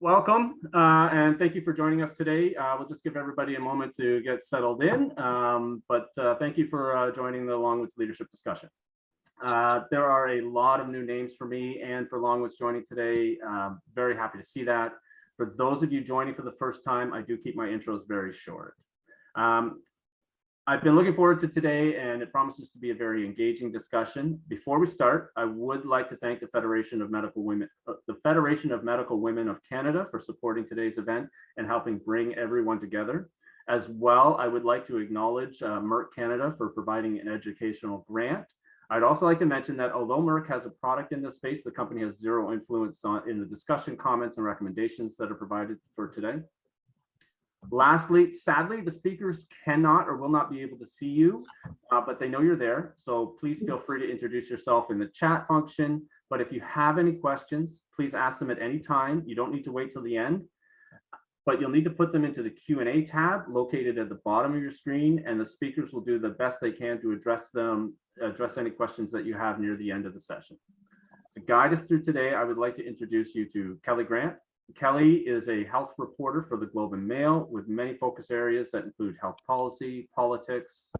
Welcome, and thank you for joining us today. We'll just give everybody a moment to get settled in, but thank you for joining the Longwoods leadership discussion. There are a lot of new names for me and for Longwoods joining today. Very happy to see that. For those of you joining for the first time, I do keep my intros very short. I've been looking forward to today, and it promises to be a very engaging discussion. Before we start, I would like to thank the Federation of Medical Women of Canada for supporting today's event and helping bring everyone together. As well, I would like to acknowledge Merck Canada for providing an educational grant. I'd also like to mention that although Merck has a product in this space, the company has zero influence in the discussion, comments, and recommendations that are provided for today. Lastly, sadly, the speakers cannot or will not be able to see you, but they know you're there. So please feel free to introduce yourself in the chat function. But if you have any questions, please ask them at any time. You don't need to wait till the end, but you'll need to put them into the Q&A tab located at the bottom of your screen, and the speakers will do the best they can to address any questions that you have near the end of the session. To guide us through today, I would like to introduce you to Kelly Grant. Kelly is a health reporter for the Globe and Mail with many focus areas that include health policy, politics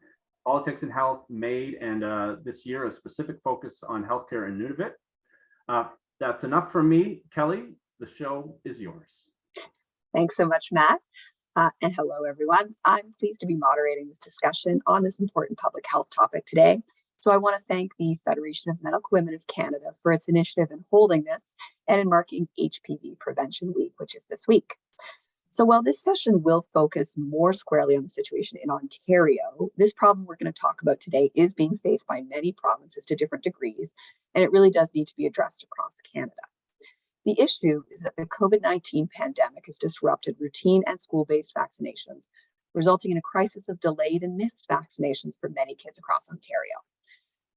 and health, MAID, and this year a specific focus on healthcare in Nunavut. That's enough from me. Kelly, the show is yours. Thanks so much, Matt. And hello, everyone. I'm pleased to be moderating this discussion on this important public health topic today. So I want to thank the Federation of Medical Women of Canada for its initiative in holding this and in marking HPV Prevention Week, which is this week. So while this session will focus more squarely on the situation in Ontario, this problem we're going to talk about today is being faced by many provinces to different degrees, and it really does need to be addressed across Canada. The issue is that the COVID-19 pandemic has disrupted routine and school-based vaccinations, resulting in a crisis of delayed and missed vaccinations for many kids across Ontario.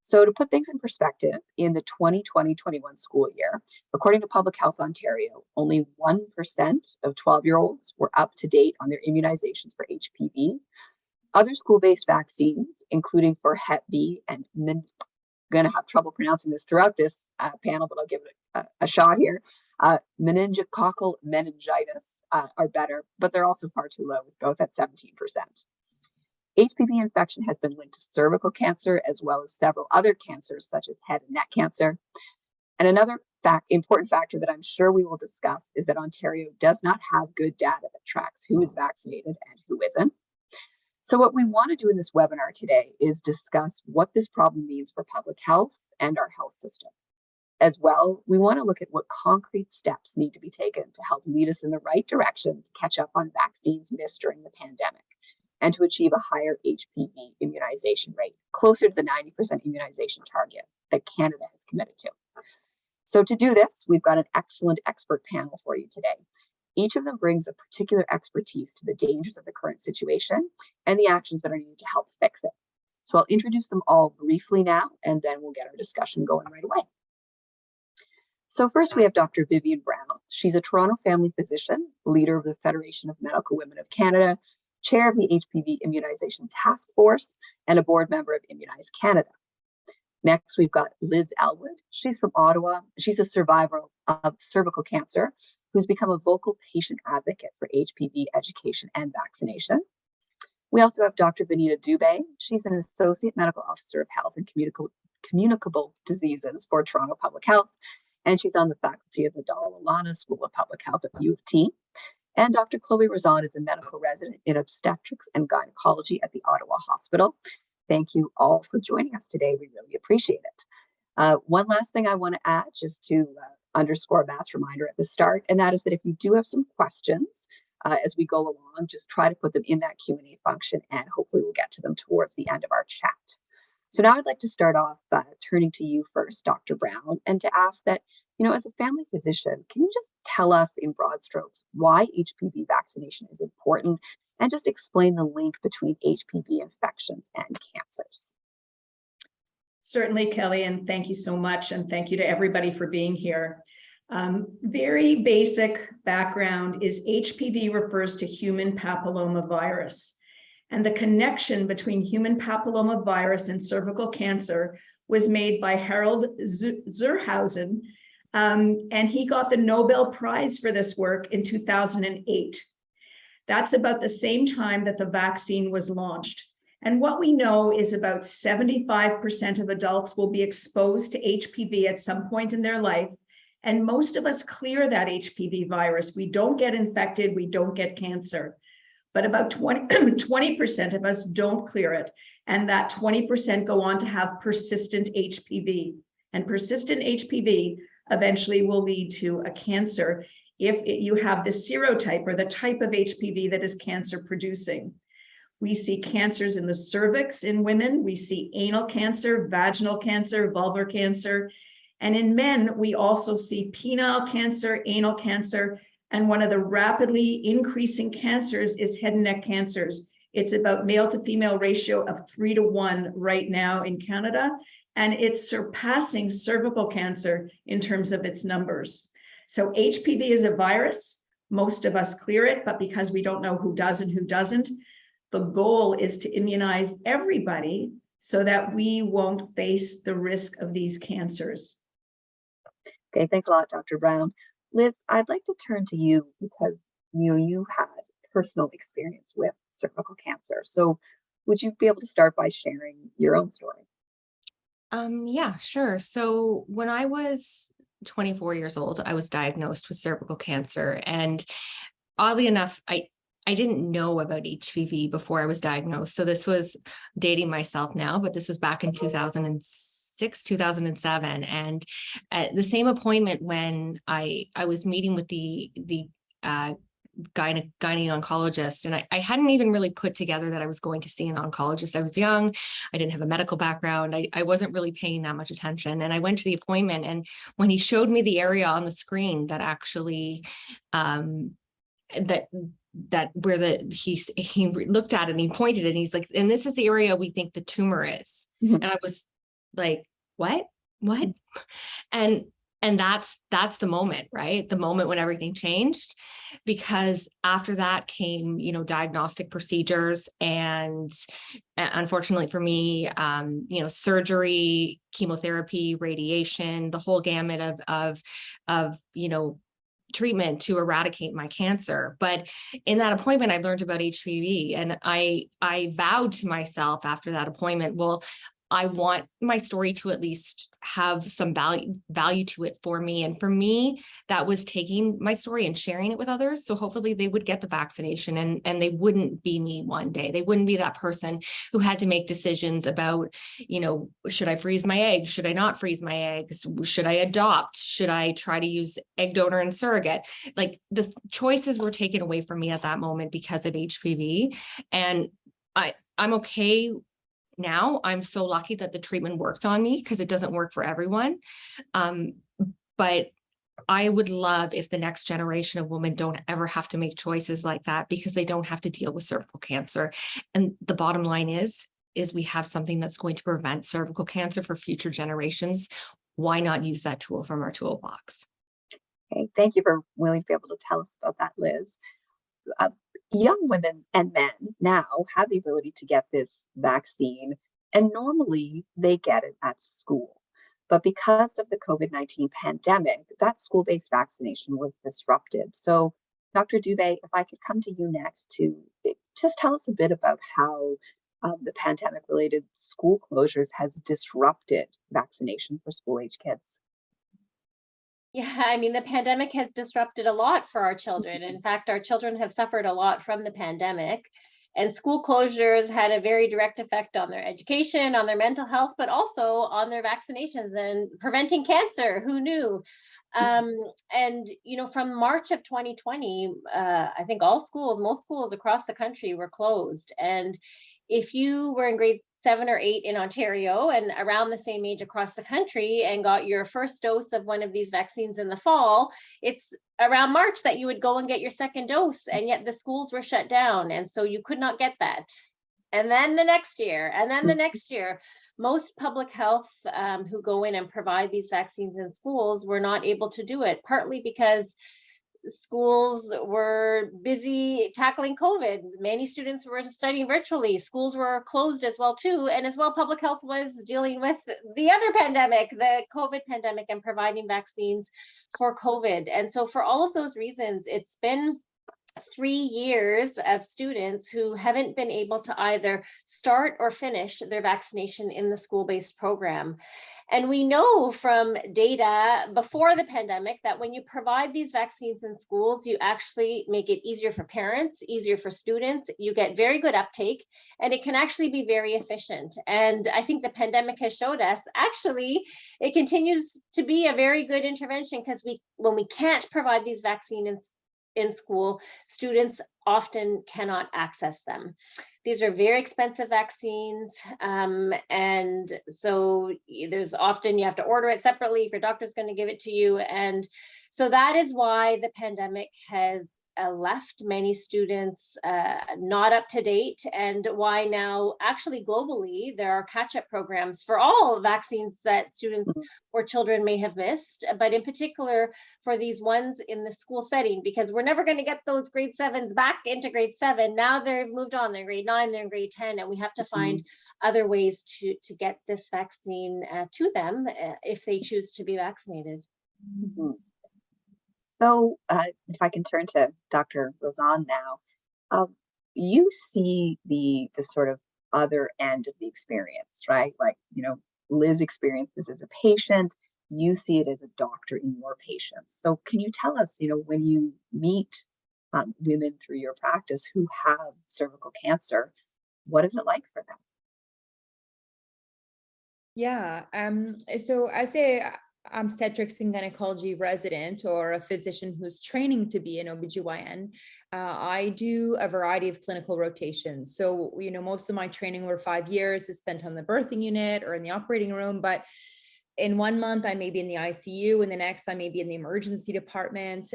So to put things in perspective, in the 2020-21 school year, according to Public Health Ontario, only 1% of 12-year-olds were up to date on their immunizations for HPV. Other school-based vaccines, including for Hep B and I'm going to have trouble pronouncing this throughout this panel, but I'll give it a shot here. Meningococcal meningitis are better, but they're also far too low, both at 17%. HPV infection has been linked to cervical cancer, as well as several other cancers, such as head and neck cancer. And another important factor that I'm sure we will discuss is that Ontario does not have good data that tracks who is vaccinated and who isn't. So what we want to do in this webinar today is discuss what this problem means for public health and our health system. As well, we want to look at what concrete steps need to be taken to help lead us in the right direction to catch up on vaccines missed during the pandemic, and to achieve a higher HPV immunization rate, closer to the 90% immunization target that Canada has committed to. So to do this, we've got an excellent expert panel for you today. Each of them brings a particular expertise to the dangers of the current situation and the actions that are needed to help fix it. So I'll introduce them all briefly now, and then we'll get our discussion going right away. So first we have Dr. Vivian Brown. She's a Toronto family physician, leader of the Federation of Medical Women of Canada, chair of the HPV Immunization Task Force, and a board member of Immunize Canada. Next, we've got Liz Elwood. She's from Ottawa. She's a survivor of cervical cancer who's become a vocal patient advocate for HPV education and vaccination. We also have Dr. Benita Dubé. She's an associate medical officer of health and communicable diseases for Toronto Public Health, and she's on the faculty of the Dalla Lana School of Public Health at U of T. And Dr. Chloe Razan is a medical resident in obstetrics and gynecology at the Ottawa Hospital. Thank you all for joining us today. We really appreciate it. One last thing I want to add, just to underscore Matt's reminder at the start, and that is that if you do have some questions as we go along, just try to put them in that Q&A function, and hopefully we'll get to them towards the end of our chat. So now I'd like to start off turning to you first, Dr. Brown, and to ask that, as a family physician, can you just tell us in broad strokes why HPV vaccination is important, and just explain the link between HPV infections and cancers? Certainly, Kelly, and thank you so much, and thank you to everybody for being here. Very basic background is HPV refers to human papillomavirus, and the connection between human papillomavirus and cervical cancer was made by Harold Zurhausen And he got the Nobel Prize for this work in 2008. That's about the same time that the vaccine was launched. And what we know is about 75% of adults will be exposed to HPV at some point in their life. And most of us clear that HPV virus. We don't get infected, we don't get cancer. But about 20% of us don't clear it. And that 20% go on to have persistent HPV. And persistent HPV eventually will lead to a cancer if you have the serotype or the type of HPV that is cancer producing. We see cancers in the cervix in women. We see anal cancer, vaginal cancer, vulvar cancer. And in men, we also see penile cancer, anal cancer, and one of the rapidly increasing cancers is head and neck cancers. It's about male to female ratio of 3:1 right now in Canada, and it's surpassing cervical cancer in terms of its numbers. So HPV is a virus. Most of us clear it, but because we don't know who does and who doesn't, the goal is to immunize everybody so that we won't face the risk of these cancers. Okay, thanks a lot, Dr. Brown. Liz, I'd like to turn to you because you had personal experience with cervical cancer. So would you be able to start by sharing your own story? Yeah, sure. So when I was 24 years old, I was diagnosed with cervical cancer. And oddly enough, I didn't know about HPV before I was diagnosed. So this was dating myself now, but this was back in 2006, 2007. And at the same appointment when I was meeting with the gynae oncologist, and I hadn't even really put together that I was going to see an oncologist. I was young, I didn't have a medical background, I wasn't really paying that much attention. And I went to the appointment, and when he showed me the area on the screen that actually that where he looked at it and he pointed and he's like, and this is the area we think the tumor is. Mm-hmm. And I was like, what? And that's the moment, right? The moment when everything changed, because after that came, diagnostic procedures, and unfortunately for me, surgery, chemotherapy, radiation, the whole gamut of treatment to eradicate my cancer. But in that appointment, I learned about HPV, and I vowed to myself after that appointment, well, I want my story to at least have some value to it for me. And for me, that was taking my story and sharing it with others. So hopefully they would get the vaccination, and they wouldn't be me one day. They wouldn't be that person who had to make decisions about, should I freeze my eggs? Should I not freeze my eggs? Should I adopt? Should I try to use egg donor and surrogate? Like, the choices were taken away from me at that moment because of HPV. And I'm okay now. I'm so lucky that the treatment worked on me, because it doesn't work for everyone. But I would love if the next generation of women don't ever have to make choices like that, because they don't have to deal with cervical cancer. And the bottom line is we have something that's going to prevent cervical cancer for future generations. Why not use that tool from our toolbox? Okay, thank you for willing to be able to tell us about that, Liz. Young women and men now have the ability to get this vaccine, and normally they get it at school. But because of the COVID-19 pandemic, that school-based vaccination was disrupted. So, Dr. Dubé, if I could come to you next to just tell us a bit about how the pandemic-related school closures has disrupted vaccination for school-age kids. Yeah, I mean, the pandemic has disrupted a lot for our children. In fact, our children have suffered a lot from the pandemic, and school closures had a very direct effect on their education, on their mental health, but also on their vaccinations and preventing cancer. Who knew? And, from March of 2020, I think most schools across the country were closed. And if you were in grade 7 or 8 in Ontario and around the same age across the country and got your first dose of one of these vaccines in the fall, it's around March that you would go and get your second dose, and yet the schools were shut down, and so you could not get that. And then the next year, most public health who go in and provide these vaccines in schools were not able to do it, partly because schools were busy tackling COVID. Many students were studying virtually. Schools were closed as well too. And as well, public health was dealing with the other pandemic, the COVID pandemic, and providing vaccines for COVID. And so for all of those reasons, it's been 3 years of students who haven't been able to either start or finish their vaccination in the school-based program. And we know from data before the pandemic that when you provide these vaccines in schools, you actually make it easier for parents, easier for students, you get very good uptake, and it can actually be very efficient. And I think the pandemic has showed us, actually, it continues to be a very good intervention, because when we can't provide these vaccines in school, students often cannot access them. These are very expensive vaccines, and so there's often you have to order it separately if your doctor's going to give it to you. And so that is why the pandemic has left many students not up to date, and why now actually globally there are catch-up programs for all vaccines that students or children may have missed, but in particular for these ones in the school setting, because we're never going to get those grade 7s back into grade 7. Now they've moved on, they're grade 9, they're in grade 10, and we have to find other ways to get this vaccine to them if they choose to be vaccinated. So if I can turn to Dr. Rozan now, you see the sort of other end of the experience, right? Like, Liz experienced this as a patient, you see it as a doctor in your patients. So can you tell us, when you meet women through your practice who have cervical cancer, what is it like for them? Yeah, so as a obstetrics and gynecology resident, or a physician who's training to be an OBGYN, I do a variety of clinical rotations. So, most of my training over 5 years is spent on the birthing unit or in the operating room, but in 1 month, I may be in the ICU, and the next I may be in the emergency department,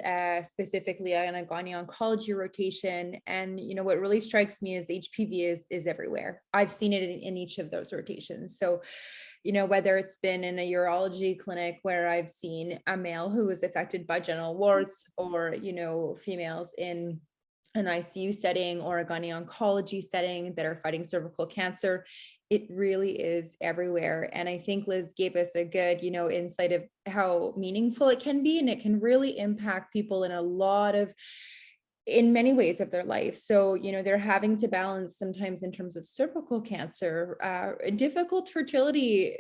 specifically on a gynecology rotation. And, what really strikes me is HPV is everywhere. I've seen it in each of those rotations. So, whether it's been in a urology clinic where I've seen a male who was affected by genital warts, or, females in an ICU setting or a gynecology setting that are fighting cervical cancer, it really is everywhere. And I think Liz gave us a good, insight of how meaningful it can be, and it can really impact people in many ways of their life. So, they're having to balance sometimes in terms of cervical cancer, difficult fertility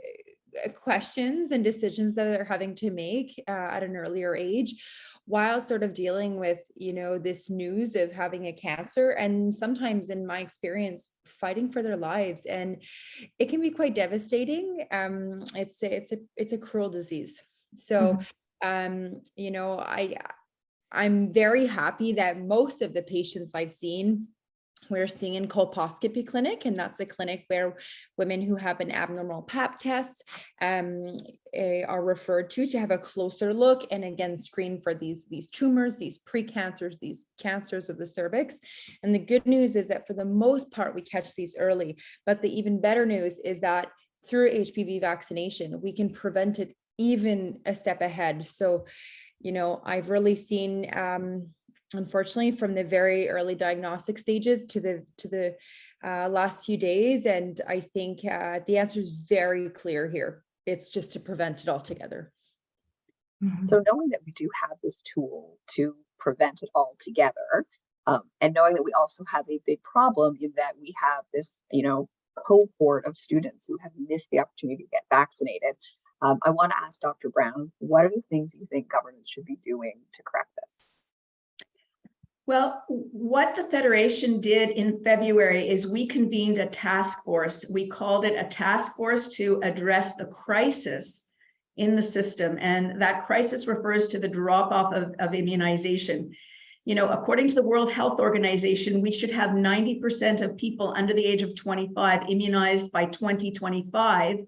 questions and decisions that they're having to make at an earlier age, while sort of dealing with, this news of having a cancer, and sometimes, in my experience, fighting for their lives. And it can be quite devastating. It's a cruel disease. So, I'm very happy that most of the patients I've seen, we're seeing in colposcopy clinic, and that's a clinic where women who have an abnormal Pap test are referred to have a closer look, and again screen for these tumors, these precancers, these cancers of the cervix. And the good news is that for the most part we catch these early, but the even better news is that through HPV vaccination we can prevent it even a step ahead. So, I've really seen, unfortunately, from the very early diagnostic stages to the last few days. And I think the answer is very clear here. It's just to prevent it altogether. So knowing that we do have this tool to prevent it altogether, and knowing that we also have a big problem in that we have this, cohort of students who have missed the opportunity to get vaccinated, I want to ask Dr. Brown, what are the things you think governments should be doing to correct this? Well, what the Federation did in February is we convened a task force. We called it a task force to address the crisis in the system. And that crisis refers to the drop-off of immunization. According to the World Health Organization, we should have 90% of people under the age of 25 immunized by 2025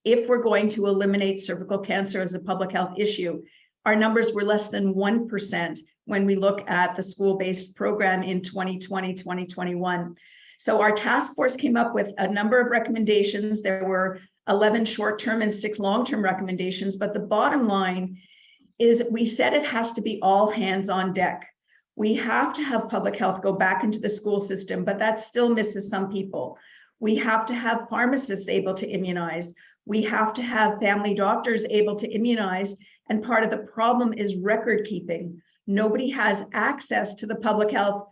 if we're going to eliminate cervical cancer as a public health issue. Our numbers were less than 1% when we look at the school-based program in 2020, 2021. So our task force came up with a number of recommendations. There were 11 short-term and 6 long-term recommendations, but the bottom line is we said it has to be all hands on deck. We have to have public health go back into the school system, but that still misses some people. We have to have pharmacists able to immunize. We have to have family doctors able to immunize. And part of the problem is record keeping. Nobody has access to the public health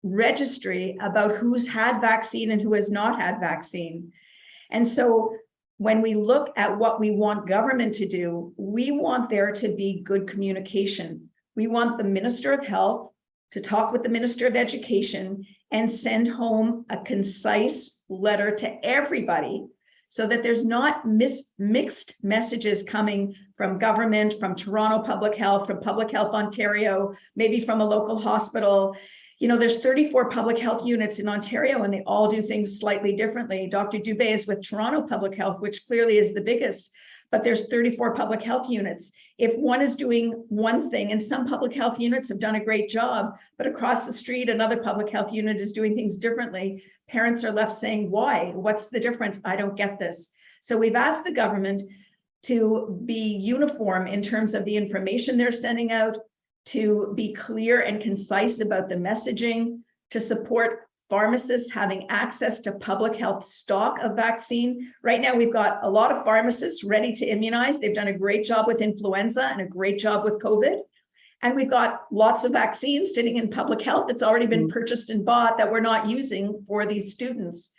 registry about who's had vaccine and who has not had vaccine. And so when we look at what we want government to do, we want there to be good communication. We want the Minister of Health to talk with the Minister of Education and send home a concise letter to everybody so that there's not mixed messages coming from government, from Toronto Public Health, from Public Health Ontario, maybe from a local hospital. You know, there's 34 public health units in Ontario and they all do things slightly differently. Dr. Dubé is with Toronto Public Health, which clearly is the biggest, but there's 34 public health units. If one is doing one thing, and some public health units have done a great job, but across the street, another public health unit is doing things differently, parents are left saying, why? What's the difference? I don't get this. So we've asked the government to be uniform in terms of the information they're sending out, to be clear and concise about the messaging, to support pharmacists having access to public health stock of vaccine. Right now, we've got a lot of pharmacists ready to immunize. They've done a great job with influenza and a great job with COVID. And we've got lots of vaccines sitting in public health that's already been purchased and bought that we're not using for these students.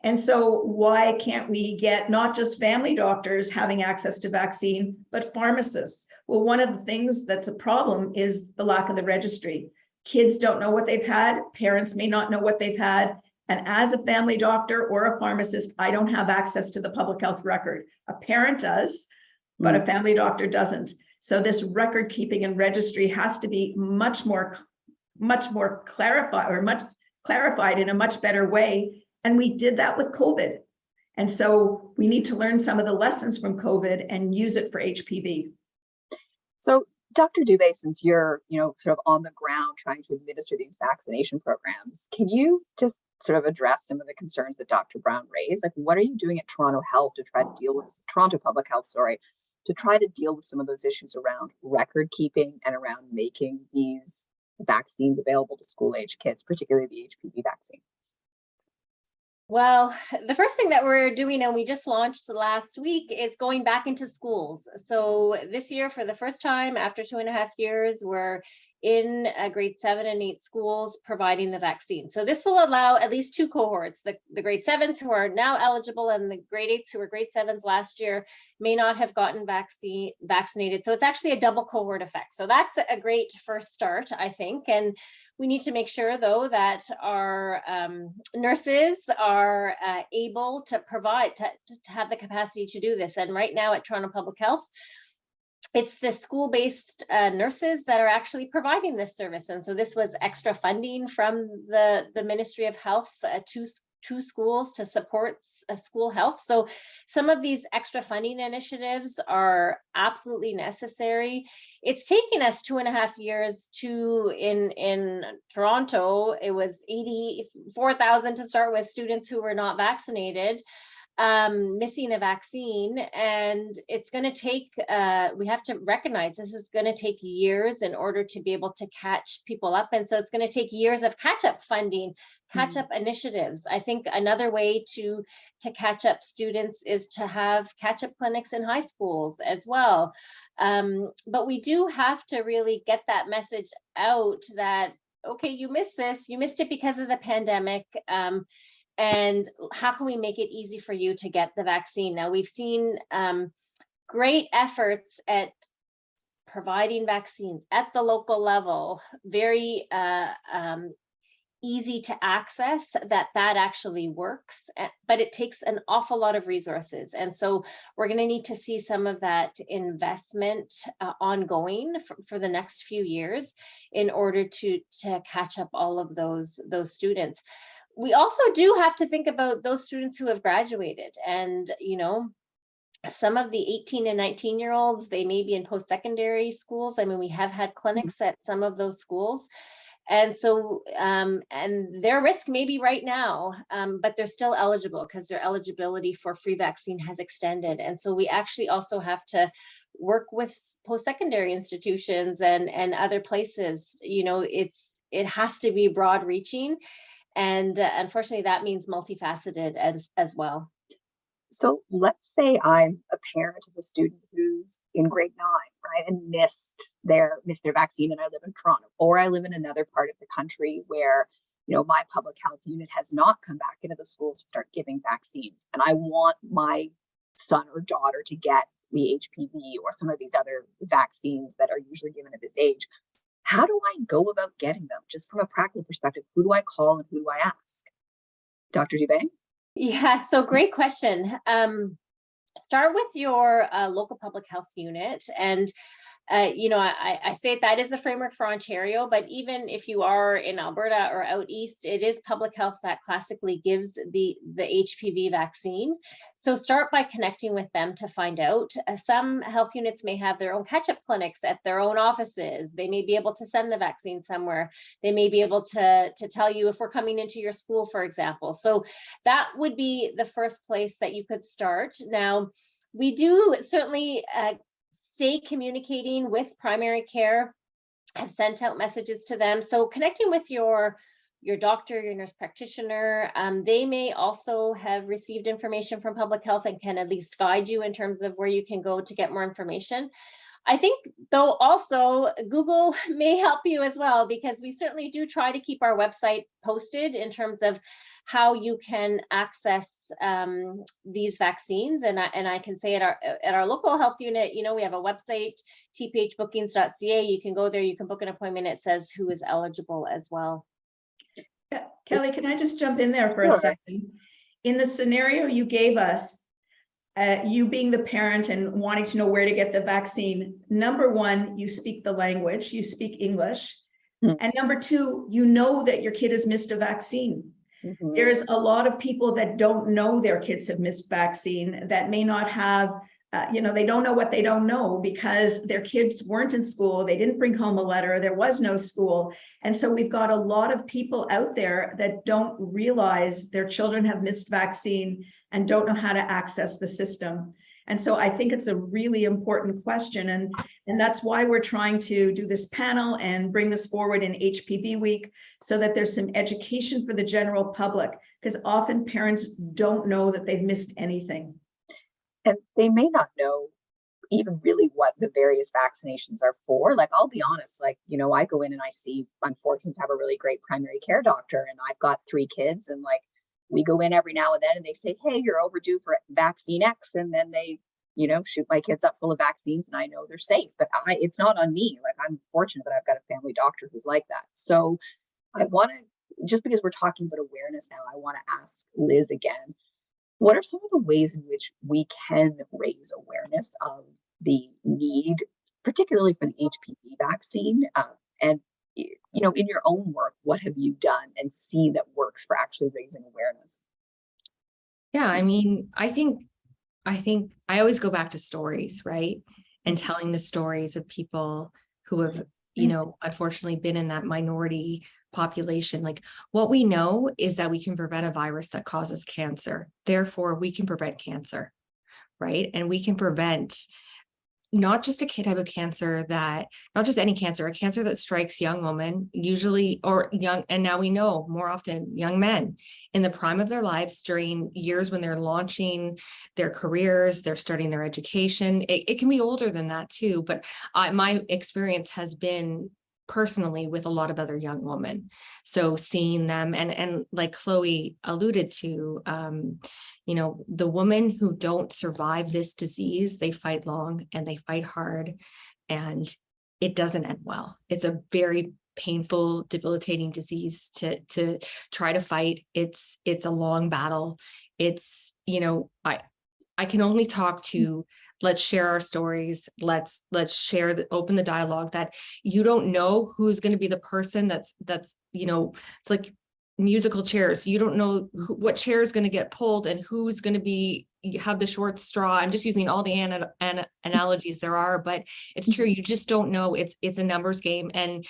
And so why can't we get not just family doctors having access to vaccine, but pharmacists? Well, one of the things that's a problem is the lack of the registry. Kids don't know what they've had. Parents may not know what they've had. And as a family doctor or a pharmacist, I don't have access to the public health record. A parent does, but a family doctor doesn't. So this record keeping and registry has to be much more clarified in a much better way. And we did that with COVID. And so we need to learn some of the lessons from COVID and use it for HPV. So Dr. Dubé, since you're, sort of on the ground trying to administer these vaccination programs, can you just sort of address some of the concerns that Dr. Brown raised? Like, what are you doing at Toronto Health to try to deal with Toronto Public Health, to try to deal with some of those issues around record keeping and around making these vaccines available to school age kids, particularly the HPV vaccine? Well, the first thing that we're doing, and we just launched last week, is going back into schools. So this year, for the first time after 2.5 years, we're in grade 7 and 8 schools providing the vaccine. So this will allow at least 2 cohorts, the grade 7s who are now eligible and the grade 8s who were grade 7s last year may not have gotten vaccinated. So it's actually a double cohort effect. So that's a great first start, I think. And we need to make sure, though, that our nurses are able to provide, to have the capacity to do this. And right now at Toronto Public Health, it's the school-based nurses that are actually providing this service. And so this was extra funding from the Ministry of Health to schools to support school health. So some of these extra funding initiatives are absolutely necessary. It's taken us 2.5 years in Toronto, it was 84,000 to start with students who were not vaccinated, missing a vaccine, and it's going to take, we have to recognize this is going to take years in order to be able to catch people up. And so it's going to take years of catch-up funding, catch-up initiatives. I think another way to catch up students is to have catch-up clinics in high schools as well. But we do have to really get that message out that, okay, you missed this, you missed it because of the pandemic. And how can we make it easy for you to get the vaccine? Now, we've seen great efforts at providing vaccines at the local level, very easy to access, that actually works, but it takes an awful lot of resources. And so we're going to need to see some of that investment ongoing for the next few years in order to catch up all of those students. We also do have to think about those students who have graduated, and some of the 18 and 19-year-olds, they may be in post-secondary schools. I mean, we have had clinics at some of those schools. And so, and their risk may be right now, but they're still eligible because their eligibility for free vaccine has extended. And so we actually also have to work with post-secondary institutions and other places. You know, it has to be broad reaching. And unfortunately, that means multifaceted as well. So let's say I'm a parent of a student who's in grade 9, right, and missed their vaccine, and I live in Toronto, or I live in another part of the country where, you know, my public health unit has not come back into the schools to start giving vaccines, and I want my son or daughter to get the HPV or some of these other vaccines that are usually given at this age. How do I go about getting them? Just from a practical perspective, who do I call and who do I ask? Dr. Dubé? Yeah, so great question. Start with your local public health unit. And, you know, I say that is the framework for Ontario, but even if you are in Alberta or out east, it is public health that classically gives the HPV vaccine. So start by connecting with them to find out. Some health units may have their own catch-up clinics at their own offices. They may be able to send the vaccine somewhere. They may be able to tell you if we're coming into your school, for example. So that would be the first place that you could start. Now, we do certainly stay communicating with primary care. Have sent out messages to them. So connecting with your doctor, your nurse practitioner, they may also have received information from public health and can at least guide you in terms of where you can go to get more information. I think, though, also Google may help you as well, because we certainly do try to keep our website posted in terms of how you can access these vaccines. And I can say at our local health unit, you know, we have a website, tphbookings.ca. You can go there, you can book an appointment. It says who is eligible as well. Yeah. Kelly, can I just jump in there for a second? In the scenario you gave us, you being the parent and wanting to know where to get the vaccine, number one, you speak the language, you speak English. And number two, you know that your kid has missed a vaccine. There's a lot of people that don't know their kids have missed vaccine, that may not have, you know, they don't know what they don't know because their kids weren't in school. They didn't bring home a letter. There was no school. And so we've got a lot of people out there that don't realize their children have missed vaccine and don't know how to access the system. And so I think it's a really important question. And that's why we're trying to do this panel and bring this forward in HPV week, so that there's some education for the general public, because often parents don't know that they've missed anything. And they may not know even really what the various vaccinations are for. Like, I'll be honest, like, you know, I go in and I'm fortunate to have a really great primary care doctor, and I've got 3 kids, and like, we go in every now and then and they say, hey, you're overdue for vaccine X. And then they, you know, shoot my kids up full of vaccines, and I know they're safe, but it's not on me. Like, I'm fortunate that I've got a family doctor who's like that. So I want to, just because we're talking about awareness now, I want to ask Liz again, what are some of the ways in which we can raise awareness of the need, particularly for the HPV vaccine? And, you know, in your own work, what have you done and seen that works for actually raising awareness? Yeah, I mean, I think I always go back to stories, right? And telling the stories of people who have, you know, unfortunately been in that minority population. Like, what we know is that we can prevent a virus that causes cancer. Therefore, we can prevent cancer, right? And we can prevent not just a type of cancer that, not just any cancer, a cancer that strikes young women, usually, or young, and now we know more often, young men in the prime of their lives, during years when they're launching their careers, they're starting their education. It can be older than that too, but my experience has been personally with a lot of other young women. So seeing them, and like Chloe alluded to, you know, the women who don't survive this disease, they fight long and they fight hard, and it doesn't end well. It's a very painful, debilitating disease to try to fight. It's a long battle. It's, you know, I can only talk to, let's share our stories. Let's share, open the dialogue, that you don't know who's going to be the person that's, you know, it's like musical chairs. You don't know what chair is going to get pulled and who's going to be, have the short straw. I'm just using all the analogies there are, but it's true. You just don't know. It's a numbers game. And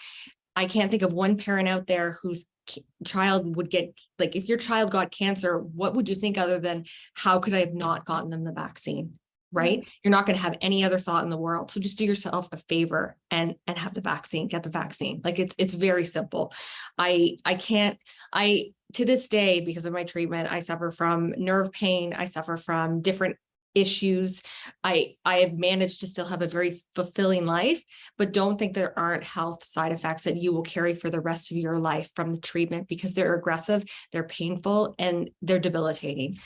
I can't think of one parent out there whose child would get, like, if your child got cancer, what would you think other than, how could I have not gotten them the vaccine? right? You're not going to have any other thought in the world. So just do yourself a favor and have the vaccine, get the vaccine. Like it's very simple. To this day, because of my treatment, I suffer from nerve pain. I suffer from different issues. I have managed to still have a very fulfilling life, but don't think there aren't health side effects that you will carry for the rest of your life from the treatment, because they're aggressive, they're painful, and they're debilitating.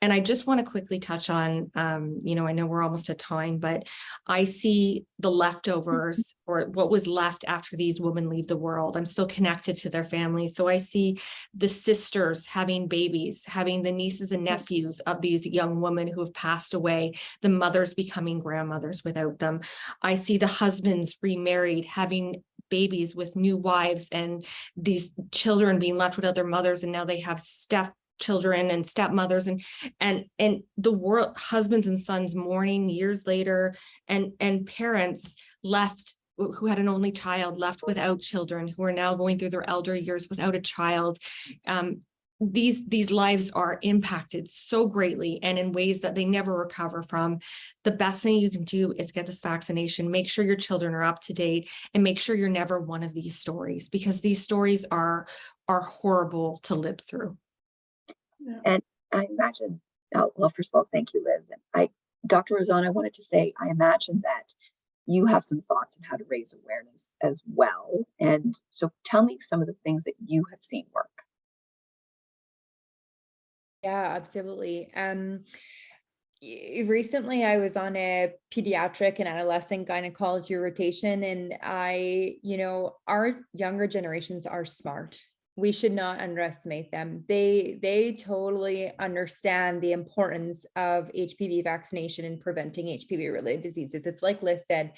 And I just want to quickly touch on, I know we're almost at time, but I see the leftovers, or what was left after these women leave the world. I'm still connected to their families. So I see the sisters having babies, having the nieces and nephews of these young women who have passed away, the mothers becoming grandmothers without them. I see the husbands remarried, having babies with new wives, and these children being left without their mothers, and now they have stepchildren and stepmothers, and the world, husbands and sons mourning years later, and parents left who had an only child, left without children, who are now going through their elder years without a child. These lives are impacted so greatly, and in ways that they never recover from. The best thing you can do is get this vaccination, make sure your children are up to date, and make sure you're never one of these stories, because these stories are horrible to live through. And I imagine, well, first of all, thank you, Liz. And Dr. Rozon, I wanted to say, I imagine that you have some thoughts on how to raise awareness as well. And so tell me some of the things that you have seen work. Yeah, absolutely. Recently I was on a pediatric and adolescent gynecology rotation, and our younger generations are smart. We should not underestimate them. They totally understand the importance of HPV vaccination in preventing HPV related diseases. It's like Liz said,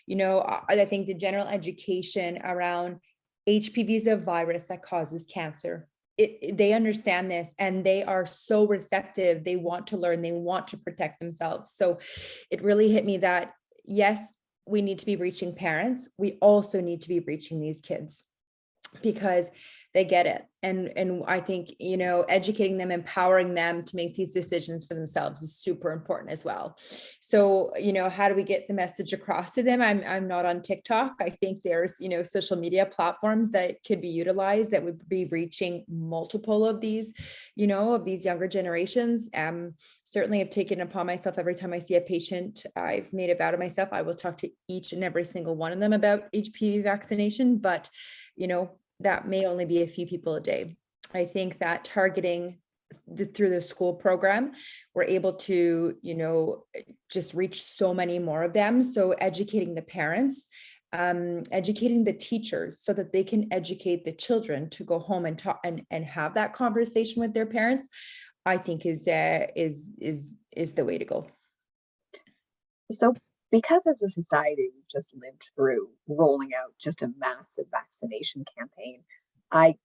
I think the general education around HPV is a virus that causes cancer. They understand this, and they are so receptive. They want to learn, they want to protect themselves. So it really hit me that, yes, we need to be reaching parents. We also need to be reaching these kids, because they get it. And I think, educating them, empowering them to make these decisions for themselves is super important as well. So, how do we get the message across to them? I'm not on TikTok. I think there's, social media platforms that could be utilized that would be reaching multiple of these, of these younger generations. Certainly I've taken it upon myself, every time I see a patient, I've made a vow to myself, I will talk to each and every single one of them about HPV vaccination, but, that may only be a few people a day. I think that targeting through the school program, we're able to, just reach so many more of them. So educating the parents, educating the teachers so that they can educate the children to go home and talk and have that conversation with their parents, I think is the way to go. So because as a society, we've just lived through rolling out just a massive vaccination campaign, I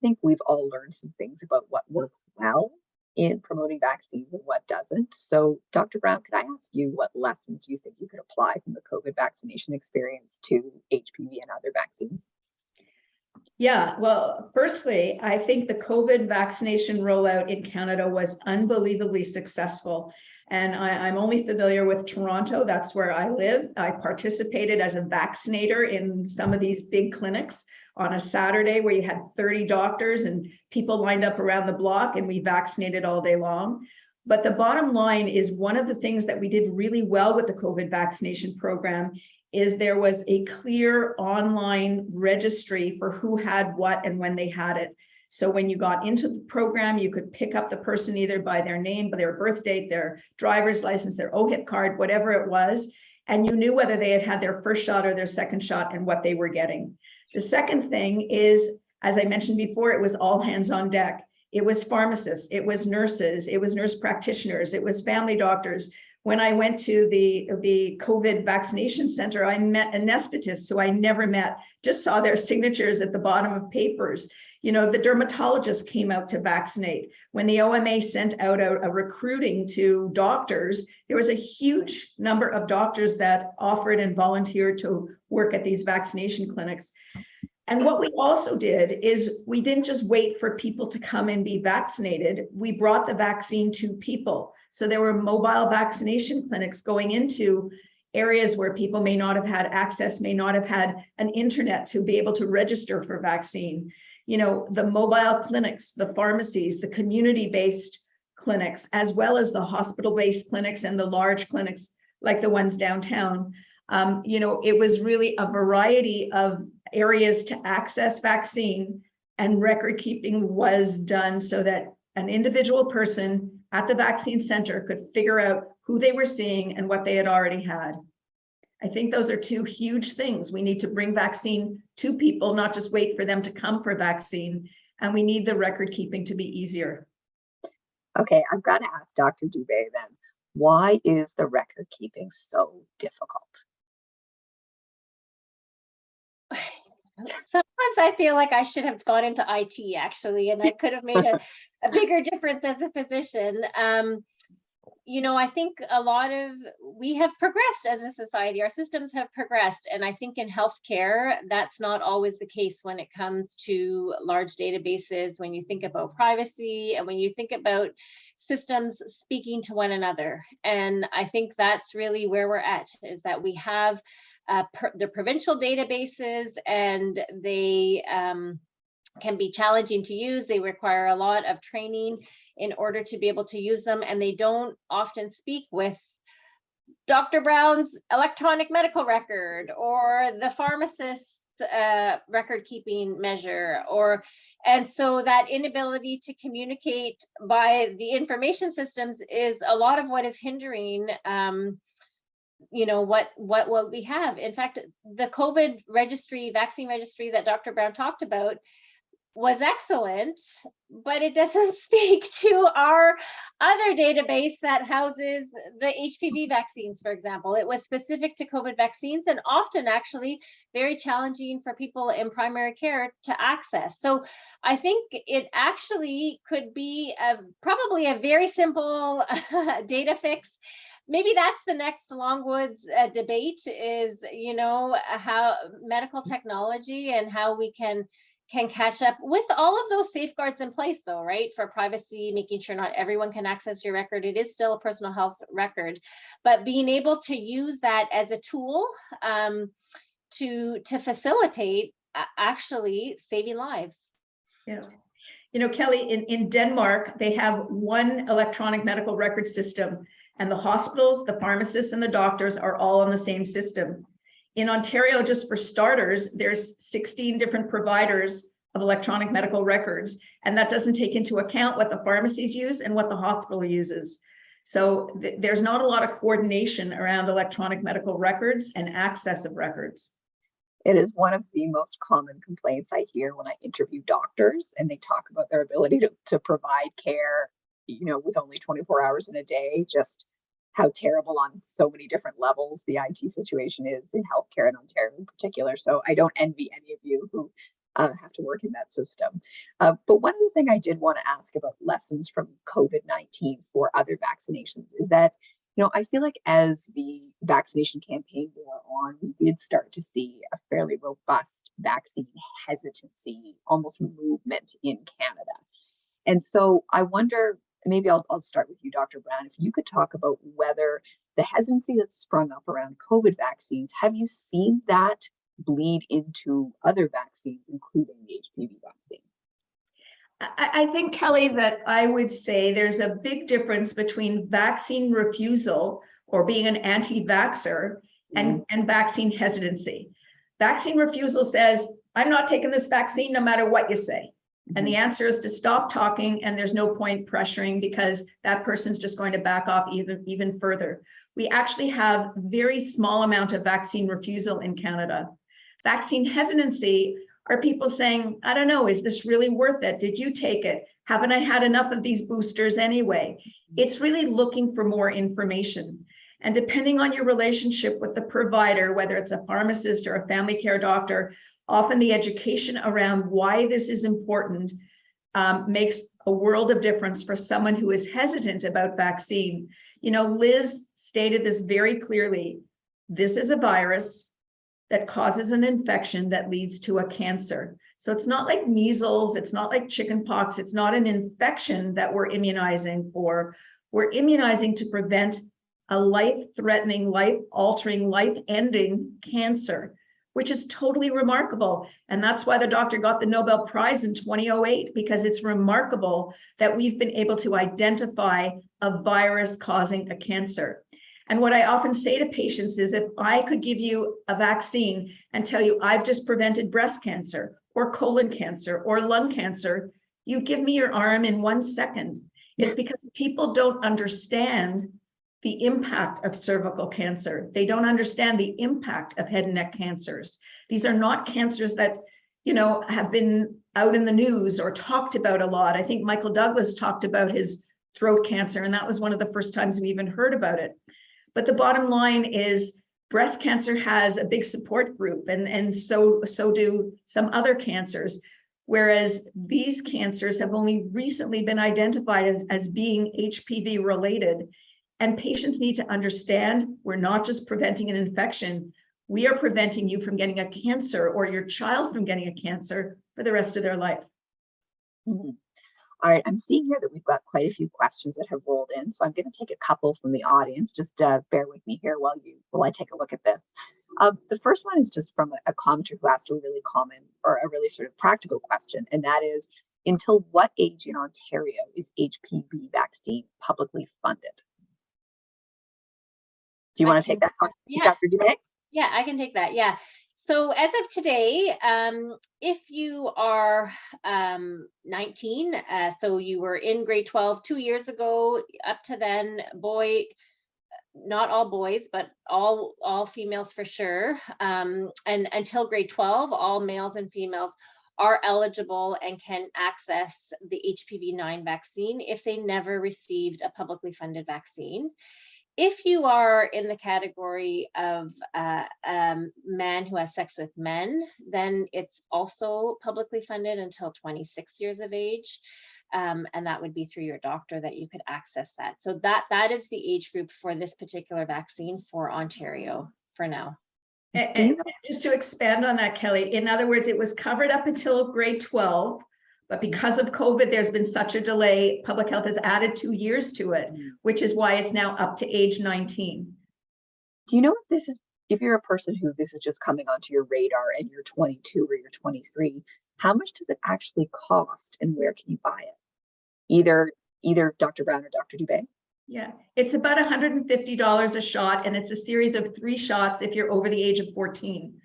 think we've all learned some things about what works well in promoting vaccines and what doesn't. So Dr. Brown, could I ask you what lessons you think you could apply from the COVID vaccination experience to HPV and other vaccines? Yeah, well, firstly, I think the COVID vaccination rollout in Canada was unbelievably successful. And I'm only familiar with Toronto. That's where I live. I participated as a vaccinator in some of these big clinics on a Saturday where you had 30 doctors and people lined up around the block, and we vaccinated all day long. But the bottom line is, one of the things that we did really well with the COVID vaccination program is there was a clear online registry for who had what and when they had it. So when you got into the program, you could pick up the person either by their name, by their birth date, their driver's license, their OHIP card, whatever it was, and you knew whether they had had their first shot or their second shot and what they were getting. The second thing is, as I mentioned before, it was all hands on deck. It was pharmacists, it was nurses, it was nurse practitioners, it was family doctors. When I went to the COVID vaccination center, I met anesthetists who I never met, just saw their signatures at the bottom of papers. The dermatologist came out to vaccinate. When the OMA sent out a recruiting to doctors, there was a huge number of doctors that offered and volunteered to work at these vaccination clinics. And what we also did is we didn't just wait for people to come and be vaccinated. We brought the vaccine to people. So there were mobile vaccination clinics going into areas where people may not have had access, may not have had an internet to be able to register for vaccine. You know, the mobile clinics, the pharmacies, the community-based clinics, as well as the hospital-based clinics and the large clinics like the ones downtown. You know, it was really a variety of areas to access vaccine, and record keeping was done so that an individual person at the vaccine center could figure out who they were seeing and what they had already had. I think those are two huge things. We need to bring vaccine to people, not just wait for them to come for vaccine. And we need the record keeping to be easier. Okay, I've got to ask Dr. Dubé then, why is the record keeping so difficult? Sometimes I feel like I should have gone into IT actually, and I could have made a bigger difference as a physician. You know, I think we have progressed as a society, our systems have progressed. And I think in healthcare, that's not always the case when it comes to large databases, when you think about privacy and when you think about systems speaking to one another. And I think that's really where we're at, is that we have the provincial databases, and they can be challenging to use. They require a lot of training in order to be able to use them, and they don't often speak with Dr. Brown's electronic medical record or the pharmacist's record keeping measure, and so that inability to communicate by the information systems is a lot of what is hindering you know, what we have. In fact, the COVID registry, vaccine registry that Dr. Brown talked about was excellent, but it doesn't speak to our other database that houses the HPV vaccines, for example. It was specific to COVID vaccines, and often actually very challenging for people in primary care to access. So I think it actually could be probably a very simple data fix. Maybe that's the next Longwoods debate, is, you know, how medical technology and how we can catch up with all of those safeguards in place, though, right? For privacy, making sure not everyone can access your record. It is still a personal health record, but being able to use that as a tool to facilitate actually saving lives. Yeah. You know, Kelly, in Denmark, they have one electronic medical record system, and the hospitals, the pharmacists, and the doctors are all on the same system. In Ontario, just for starters, there's 16 different providers of electronic medical records, and that doesn't take into account what the pharmacies use and what the hospital uses. So there's not a lot of coordination around electronic medical records and access of records. It is one of the most common complaints I hear when I interview doctors, and they talk about their ability to provide care, you know, with only 24 hours in a day, just how terrible on so many different levels the IT situation is in healthcare in Ontario in particular. So I don't envy any of you who have to work in that system. But one other thing I did want to ask about lessons from COVID-19 for other vaccinations is that, you know, I feel like as the vaccination campaign wore on, we did start to see a fairly robust vaccine hesitancy, almost movement in Canada. And so I wonder, maybe I'll start with you, Dr. Brown, if you could talk about whether the hesitancy that's sprung up around COVID vaccines, have you seen that bleed into other vaccines, including the HPV vaccine? I think, Kelly, that I would say there's a big difference between vaccine refusal, or being an anti-vaxxer, and vaccine hesitancy. Vaccine refusal says, I'm not taking this vaccine no matter what you say. And the answer is to stop talking, and there's no point pressuring, because that person's just going to back off even further. We actually have very small amount of vaccine refusal in Canada. Vaccine hesitancy are people saying, I don't know, is this really worth it? Did you take it? Haven't I had enough of these boosters anyway? It's really looking for more information. And depending on your relationship with the provider, whether it's a pharmacist or a family care doctor, often the education around why this is important makes a world of difference for someone who is hesitant about vaccine. You know, Liz stated this very clearly. This is a virus that causes an infection that leads to a cancer. So it's not like measles, it's not like chickenpox, it's not an infection that we're immunizing for. We're immunizing to prevent a life-threatening, life-altering, life-ending cancer, which is totally remarkable. And that's why the doctor got the Nobel Prize in 2008, because it's remarkable that we've been able to identify a virus causing a cancer. And what I often say to patients is, if I could give you a vaccine and tell you I've just prevented breast cancer or colon cancer or lung cancer, you give me your arm in 1 second. It's because people don't understand the impact of cervical cancer. They don't understand the impact of head and neck cancers. These are not cancers that, you know, have been out in the news or talked about a lot. I think Michael Douglas talked about his throat cancer, and that was one of the first times we even heard about it. But the bottom line is breast cancer has a big support group, and so do some other cancers. Whereas these cancers have only recently been identified as being HPV related. And patients need to understand we're not just preventing an infection, we are preventing you from getting a cancer or your child from getting a cancer for the rest of their life. Mhm. All right, I'm seeing here that we've got quite a few questions that have rolled in, so I'm going to take a couple from the audience. Just bear with me here while I take a look at this. The first one is just from a commenter who asked a really common or a really sort of practical question, and that is, until what age in Ontario is HPV vaccine publicly funded? Do you want to take that, yeah. Dr. Dubé? Yeah, I can take that. Yeah. So as of today, if you are 19, so you were in grade 12 2 years ago, up to then, not all boys, but all females for sure. And until grade 12, all males and females are eligible and can access the HPV-9 vaccine if they never received a publicly funded vaccine. If you are in the category of man who has sex with men, then it's also publicly funded until 26 years of age. And that would be through your doctor that you could access that. So that is the age group for this particular vaccine for Ontario for now. And just to expand on that, Kelly, in other words, it was covered up until grade 12. But because of COVID, there's been such a delay, public health has added 2 years to it, which is why it's now up to age 19. Do you know if you're a person who this is just coming onto your radar and you're 22 or you're 23, how much does it actually cost and where can you buy it? Either Dr. Brown or Dr. Dubé? Yeah, it's about $150 a shot, and it's a series of 3 shots if you're over the age of 14.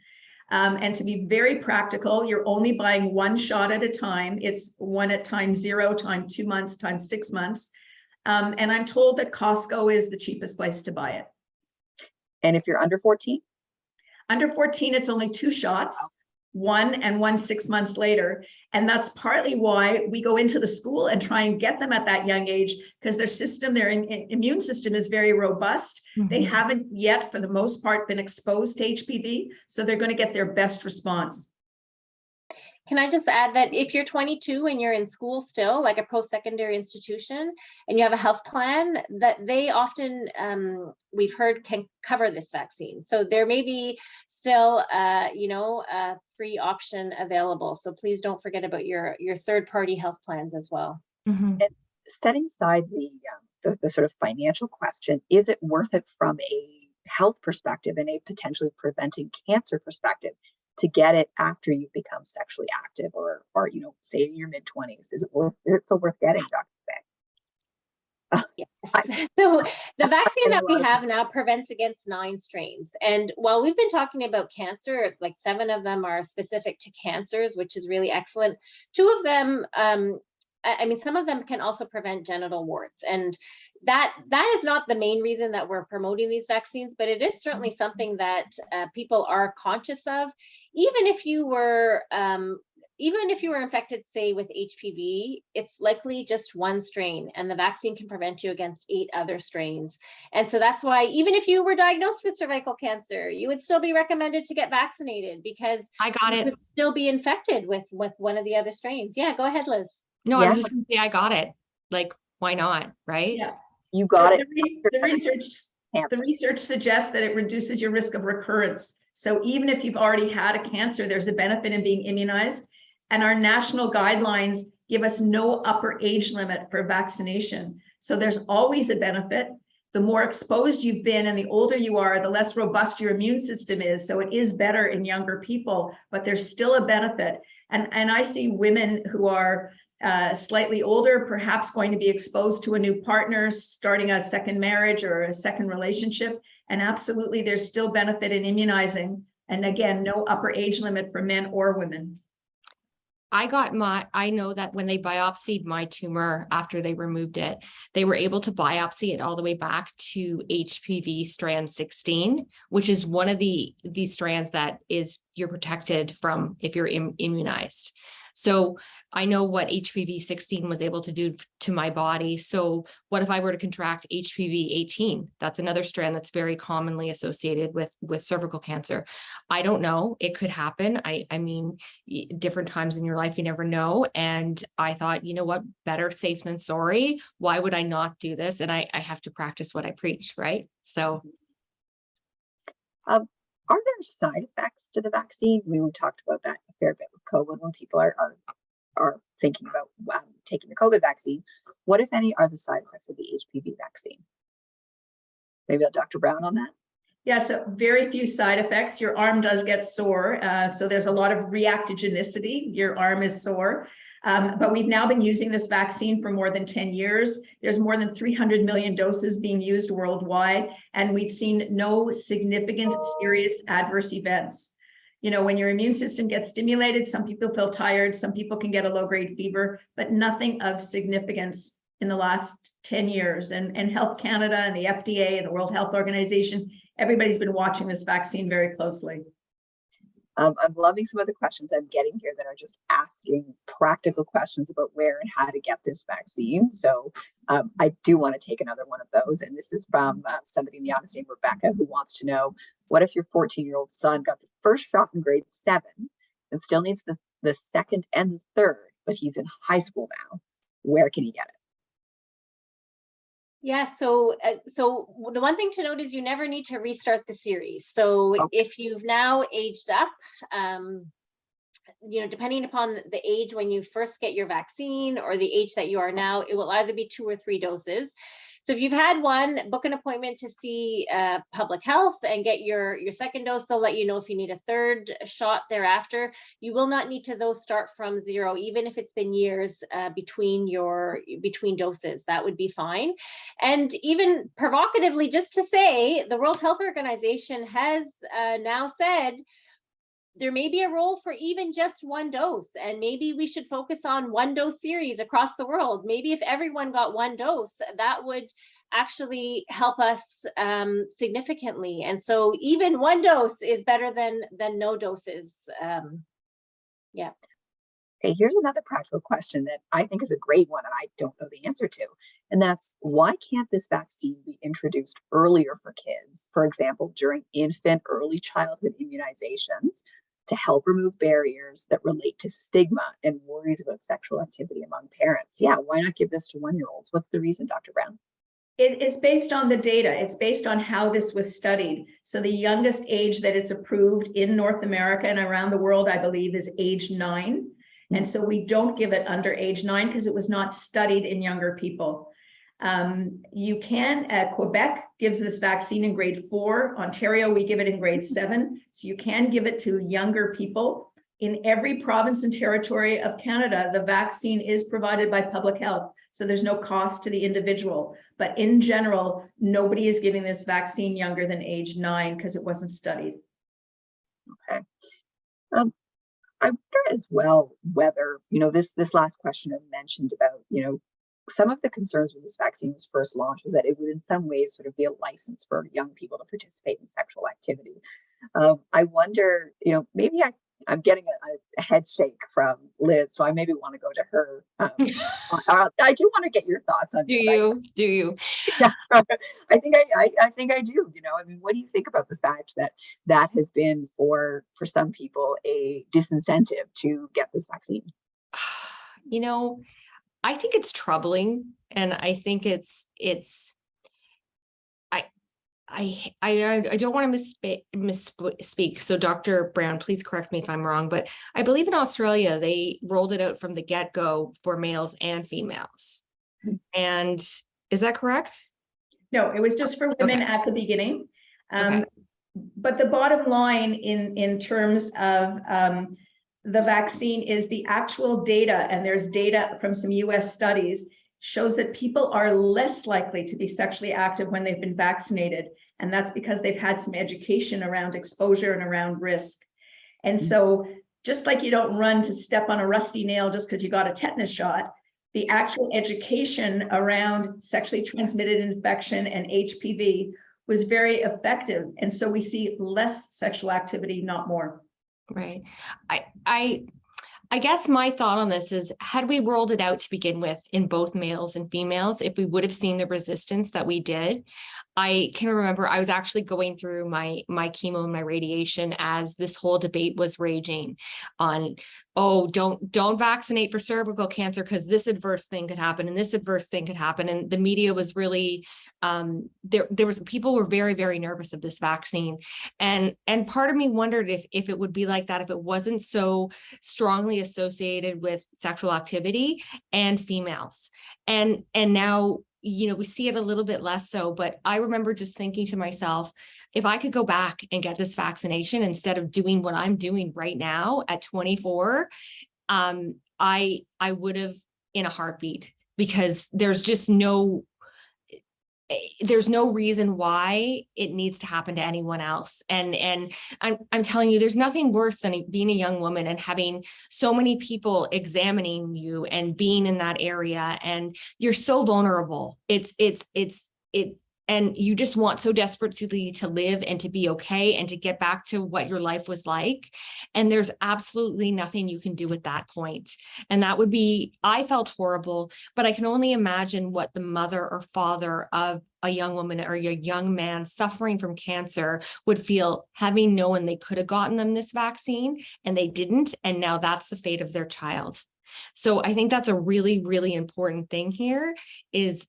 And to be very practical, you're only buying 1 shot at a time. It's 1 at time 0, time 2 months, time 6 months. And I'm told that Costco is the cheapest place to buy it. And if you're under 14? Under 14, it's only 2 shots, 1 and 1 6 months later. And that's partly why we go into the school and try and get them at that young age, because their immune system is very robust. Mm-hmm. They haven't yet, for the most part, been exposed to HPV, so they're going to get their best response. Can I just add that if you're 22 and you're in school still, like a post-secondary institution, and you have a health plan, that they often, we've heard, can cover this vaccine. So there may be still, a free option available. So please don't forget about your third-party health plans as well. Mm-hmm. And setting aside the sort of financial question, is it worth it from a health perspective and a potentially preventing cancer perspective to get it after you've become sexually active or say in your mid-20s? Is it still worth getting, Dr. Bay? Yes. So the vaccine that we have now prevents against 9 strains. And while we've been talking about cancer, like 7 of them are specific to cancers, which is really excellent. 2 of them, some of them can also prevent genital warts. And that is not the main reason that we're promoting these vaccines, but it is certainly something that people are conscious of. Even if you were infected, say, with HPV, it's likely just 1 strain, and the vaccine can prevent you against 8 other strains. And so that's why, even if you were diagnosed with cervical cancer, you would still be recommended to get vaccinated, because you could still be infected with one of the other strains. Yeah, go ahead, Liz. No, I was just going to say, I got it. Like, why not? Right? Yeah, you got it. The research suggests that it reduces your risk of recurrence. So even if you've already had a cancer, there's a benefit in being immunized. And our national guidelines give us no upper age limit for vaccination. So there's always a benefit. The more exposed you've been and the older you are, the less robust your immune system is. So it is better in younger people, but there's still a benefit. And I see women who are slightly older, perhaps going to be exposed to a new partner, starting a second marriage or a second relationship. And absolutely, there's still benefit in immunizing. And again, no upper age limit for men or women. I know that when they biopsied my tumor after they removed it, they were able to biopsy it all the way back to HPV strand 16, which is one of the strands that you're protected from if you're immunized. So I know what HPV 16 was able to do to my body. So what if I were to contract HPV 18? That's another strand that's very commonly associated with cervical cancer. I don't know. It could happen. I mean, different times in your life, you never know. And I thought, you know what, better safe than sorry. Why would I not do this? And I have to practice what I preach, right? So. Are there side effects to the vaccine? We talked about that a fair bit with COVID when people are thinking about taking the COVID vaccine. What, if any, are the side effects of the HPV vaccine? Maybe Dr. Brown on that? Yeah, so very few side effects. Your arm does get sore. So there's a lot of reactogenicity. Your arm is sore. But we've now been using this vaccine for more than 10 years. There's more than 300 million doses being used worldwide, and we've seen no significant serious adverse events. You know, when your immune system gets stimulated, some people feel tired, some people can get a low-grade fever, but nothing of significance in the last 10 years. And Health Canada and the FDA and the World Health Organization, everybody's been watching this vaccine very closely. I'm loving some of the questions I'm getting here that are just asking practical questions about where and how to get this vaccine. So I do want to take another one of those. And this is from somebody in the audience named Rebecca, who wants to know, what if your 14-year-old son got the first shot in grade 7 and still needs the second and the third, but he's in high school now? Where can he get it? Yeah, so the one thing to note is you never need to restart the series. So Okay. if you've now aged up, you know, depending upon the age when you first get your vaccine or the age that you are now, it will either be 2 or 3 doses. So if you've had one, book an appointment to see public health and get your second dose. They'll let you know if you need a third shot thereafter. You will not need to those start from 0, even if it's been years between doses. That would be fine. And even provocatively, just to say, the World Health Organization has now said there may be a role for even just 1 dose, and maybe we should focus on 1 dose series across the world. Maybe if everyone got 1 dose, that would actually help us significantly. And so even 1 dose is better than no doses. Yeah. Okay, here's another practical question that I think is a great one and I don't know the answer to. And that's, why can't this vaccine be introduced earlier for kids? For example, during infant early childhood immunizations, to help remove barriers that relate to stigma and worries about sexual activity among parents. Yeah, why not give this to 1-year-olds? What's the reason, Dr. Brown? It is based on the data. It's based on how this was studied. So the youngest age that it's approved in North America and around the world, I believe, is age 9. And so we don't give it under age 9 because it was not studied in younger people. You can, Quebec gives this vaccine in grade 4. Ontario, we give it in grade 7. So you can give it to younger people. In every province and territory of Canada, the vaccine is provided by public health. So there's no cost to the individual. But in general, nobody is giving this vaccine younger than age 9 because it wasn't studied. Okay. I wonder as well whether, this last question I mentioned about, some of the concerns when this vaccine was first launched was that it would in some ways sort of be a license for young people to participate in sexual activity. I wonder, maybe I'm getting a head shake from Liz, so I maybe want to go to her. I do want to get your thoughts on Do this. you? Yeah, I think I do. What do you think about the fact that has been for some people a disincentive to get this vaccine? I think it's troubling, and I think I don't want to misspeak. So Dr. Brown, please correct me if I'm wrong, but I believe in Australia, they rolled it out from the get-go for males and females. And is that correct? No, it was just for women at the beginning. But the bottom line in terms of the vaccine is the actual data, and there's data from some US studies, shows that people are less likely to be sexually active when they've been vaccinated. And that's because they've had some education around exposure and around risk. And so just like you don't run to step on a rusty nail just because you got a tetanus shot, the actual education around sexually transmitted infection and HPV was very effective. And so we see less sexual activity, not more. Right. I guess my thought on this is, had we rolled it out to begin with in both males and females, if we would have seen the resistance that we did, I can remember I was actually going through my chemo and my radiation as this whole debate was raging on, oh, don't vaccinate for cervical cancer because this adverse thing could happen and this adverse thing could happen. And the media was really, people were very, very nervous of this vaccine. And part of me wondered if it would be like that, if it wasn't so strongly associated with sexual activity and females. And now, you know, we see it a little bit less so, but I remember just thinking to myself, if I could go back and get this vaccination instead of doing what I'm doing right now at 24, I would have in a heartbeat, because there's no reason why it needs to happen to anyone else. And I'm telling you, there's nothing worse than being a young woman and having so many people examining you and being in that area, and you're so vulnerable. And you just want so desperately to live and to be okay and to get back to what your life was like. And there's absolutely nothing you can do at that point. And that would be, I felt horrible, but I can only imagine what the mother or father of a young woman or a young man suffering from cancer would feel, having known they could have gotten them this vaccine and they didn't. And now that's the fate of their child. So I think that's a really, really important thing here is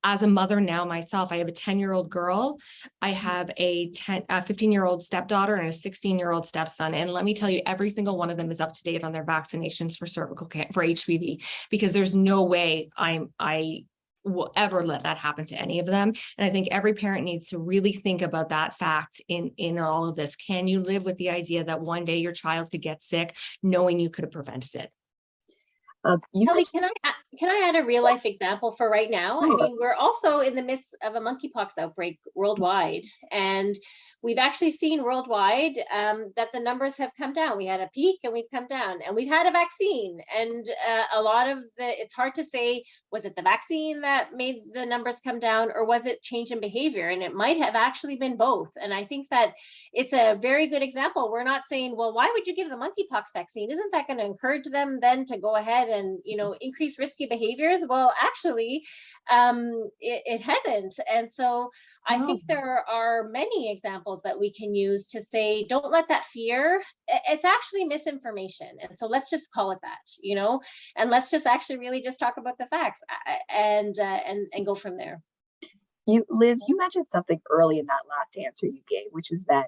as a mother now myself, I have a 10-year-old girl, I have a 15-year-old stepdaughter and a 16-year-old stepson. And let me tell you, every single one of them is up to date on their vaccinations for for HPV, because there's no way I will ever let that happen to any of them. And I think every parent needs to really think about that fact in all of this. Can you live with the idea that one day your child could get sick, knowing you could have prevented it? Kelly, can I add a real life example for right now? Sure. I mean, we're also in the midst of a monkeypox outbreak worldwide, and we've actually seen worldwide that the numbers have come down. We had a peak and we've come down, and we've had a vaccine. And a lot of it's hard to say, was it the vaccine that made the numbers come down, or was it change in behavior? And it might have actually been both. And I think that it's a very good example. We're not saying, well, why would you give the monkeypox vaccine? Isn't that going to encourage them then to go ahead and, you know, increase risky behaviors? Well, actually, it hasn't. And so I think there are many examples that we can use to say, don't let that fear, it's actually misinformation. And so let's just call it that, you know, and let's just actually really just talk about the facts and go from there. Liz, you mentioned something early in that last answer you gave, which is that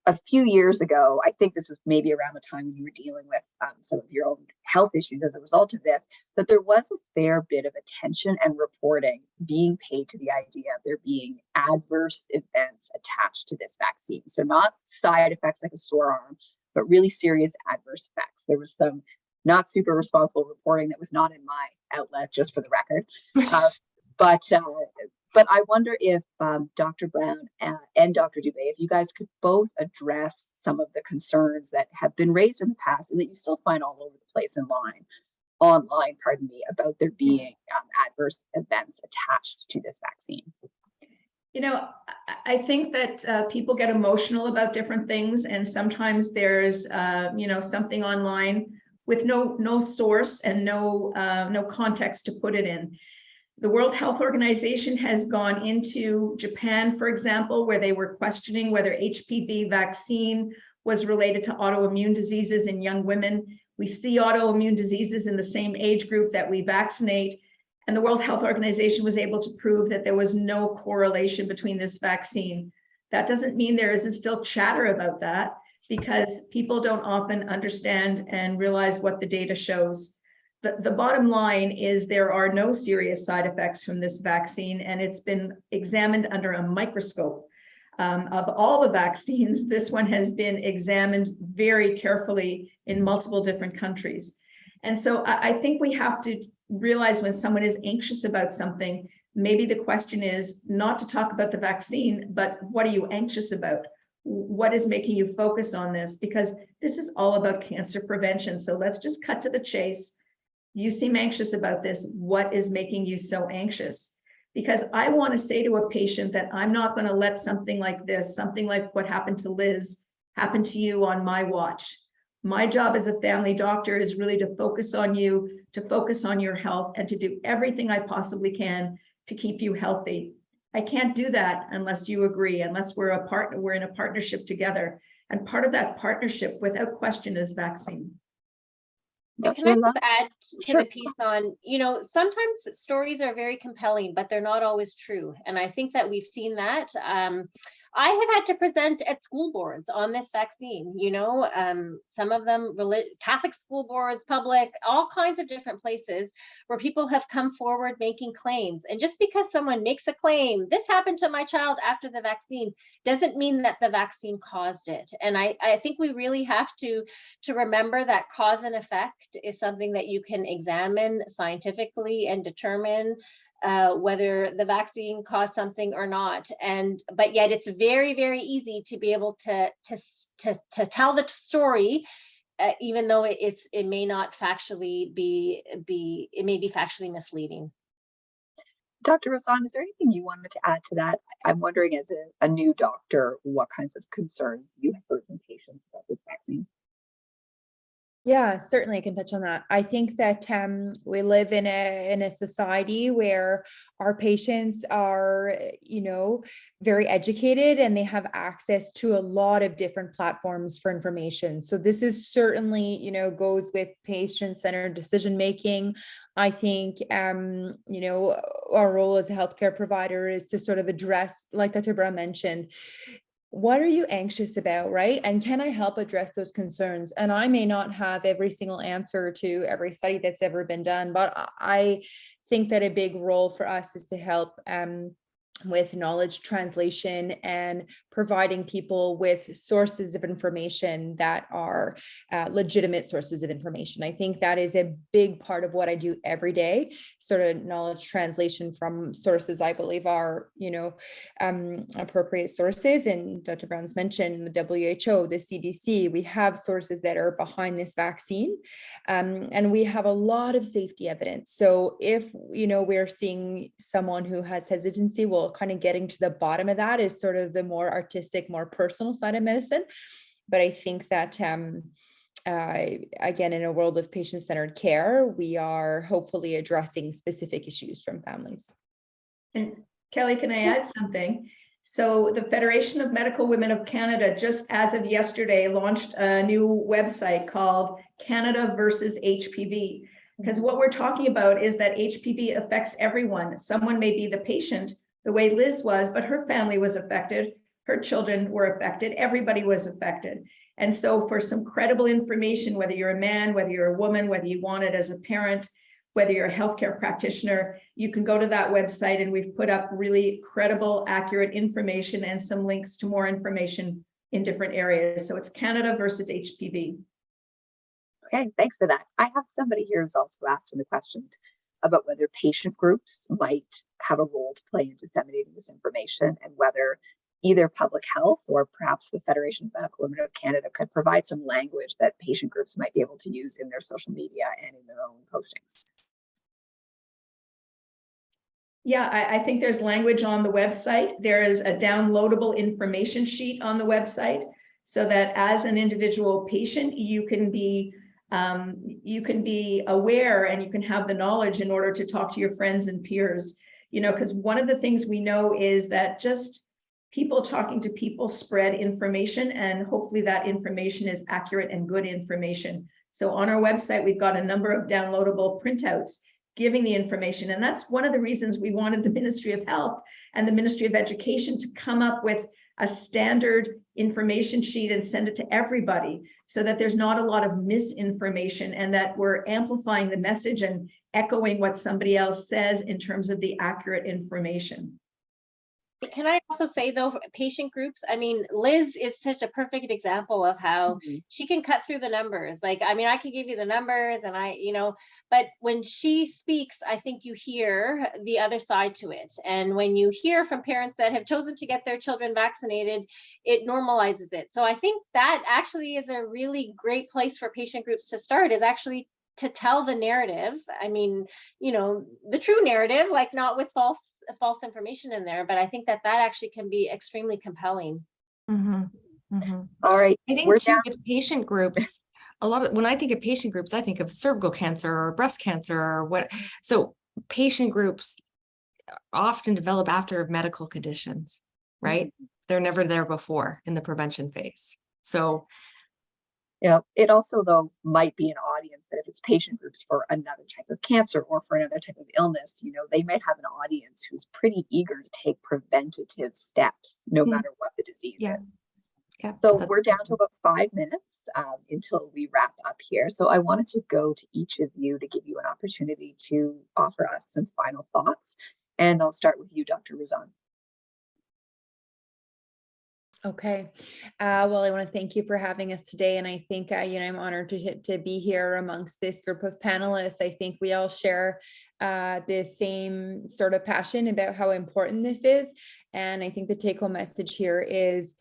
a few years ago, I think this was maybe around the time when you were dealing with some of your own health issues as a result of this, that there was a fair bit of attention and reporting being paid to the idea of there being adverse events attached to this vaccine. So not side effects like a sore arm, but really serious adverse effects. There was some not super responsible reporting that was not in my outlet, just for the record. But I wonder if Dr. Brown and Dr. Dubé, if you guys could both address some of the concerns that have been raised in the past and that you still find all over the place online, about there being adverse events attached to this vaccine. You know, I think that people get emotional about different things, and sometimes there's, you know, something online with no source and no context to put it in. The World Health Organization has gone into Japan, for example, where they were questioning whether HPV vaccine was related to autoimmune diseases in young women. We see autoimmune diseases in the same age group that we vaccinate. And the World Health Organization was able to prove that there was no correlation between this vaccine. That doesn't mean there isn't still chatter about that, because people don't often understand and realize what the data shows. The bottom line is there are no serious side effects from this vaccine, and it's been examined under a microscope. Of all the vaccines, this one has been examined very carefully in multiple different countries. And so I think we have to realize when someone is anxious about something, maybe the question is not to talk about the vaccine, but what are you anxious about? What is making you focus on this? Because this is all about cancer prevention. So let's just cut to the chase. You seem anxious about this. What is making you so anxious? Because I want to say to a patient that I'm not going to let something like this, something like what happened to Liz, happen to you on my watch. My job as a family doctor is really to focus on you, to focus on your health, and to do everything I possibly can to keep you healthy. I can't do that unless you agree, unless we're in a partnership together. And part of that partnership, without question, is vaccine. Can I just add to Sure. the piece on, sometimes stories are very compelling, but they're not always true. And I think that we've seen that. I have had to present at school boards on this vaccine, some of them Catholic school boards, public, all kinds of different places where people have come forward making claims. And just because someone makes a claim, this happened to my child after the vaccine, doesn't mean that the vaccine caused it. And I think we really have to remember that cause and effect is something that you can examine scientifically and determine whether the vaccine caused something or not. But yet it's very, very easy to be able to tell the story, even though it may not factually it may be factually misleading. Dr. Rosan, is there anything you wanted to add to that? I'm wondering, as a new doctor, what kinds of concerns you have heard from patients about this vaccine? Yeah, certainly I can touch on that. I think that we live in a society where our patients are, very educated, and they have access to a lot of different platforms for information. So this is certainly, goes with patient-centered decision making. I think, our role as a healthcare provider is to sort of address, like Dr. Brown mentioned, what are you anxious about, right? And can I help address those concerns? And I may not have every single answer to every study that's ever been done, but I think that a big role for us is to help with knowledge translation and providing people with sources of information that are legitimate sources of information. I think that is a big part of what I do every day, sort of knowledge translation from sources I believe are, appropriate sources. And Dr. Brown's mentioned the WHO, the CDC, we have sources that are behind this vaccine, and we have a lot of safety evidence. So if, we're seeing someone who has hesitancy, well, kind of getting to the bottom of that is sort of the more artistic, more personal side of medicine. But I think that again, in a world of patient-centered care, we are hopefully addressing specific issues from families. And Kelly, can I add something? So the Federation of Medical Women of Canada, just as of yesterday, launched a new website called Canada versus HPV. Because what we're talking about is that HPV affects everyone. Someone may be the patient, the way Liz was, but her family was affected. Her children were affected. Everybody was affected. And so for some credible information, whether you're a man, whether you're a woman, whether you want it as a parent, whether you're a healthcare practitioner, you can go to that website, and we've put up really credible, accurate information and some links to more information in different areas. So it's Canada versus HPV. Okay, thanks for that. I have somebody here who's also asked in the question about whether patient groups might have a role to play in disseminating this information, and whether either public health or perhaps the Federation of Medical Women of Canada could provide some language that patient groups might be able to use in their social media and in their own postings. Yeah, I think there's language on the website. There is a downloadable information sheet on the website, so that as an individual patient, you can be aware, and you can have the knowledge in order to talk to your friends and peers. Because one of the things we know is that just people talking to people spread information, and hopefully that information is accurate and good information. So on our website, we've got a number of downloadable printouts. giving the information. And that's one of the reasons we wanted the Ministry of Health and the Ministry of Education to come up with a standard information sheet and send it to everybody so that there's not a lot of misinformation and that we're amplifying the message and echoing what somebody else says in terms of the accurate information. Can I also say though, patient groups, I mean, Liz is such a perfect example of how she can cut through the numbers. Like, I mean, I can give you the numbers and but when she speaks, I think you hear the other side to it. And when you hear from parents that have chosen to get their children vaccinated, it normalizes it. So I think that actually is a really great place for patient groups to start, is actually to tell the narrative. I mean, the true narrative, like not with false information in there, but I think that actually can be extremely compelling. All right. I think too, with patient groups, when I think of patient groups, I think of cervical cancer or breast cancer or what. So patient groups often develop after medical conditions, right? They're never there before in the prevention phase. So yeah, it also though might be an audience that if it's patient groups for another type of cancer or for another type of illness, they might have an audience who's pretty eager to take preventative steps, no matter what the disease is. Yeah, so we're down to about 5 minutes until we wrap up here. So I wanted to go to each of you to give you an opportunity to offer us some final thoughts. And I'll start with you, Dr. Razan. Okay. Well, I want to thank you for having us today. And I think, I'm honored to be here amongst this group of panelists. I think we all share the same sort of passion about how important this is. And I think the take-home message here is,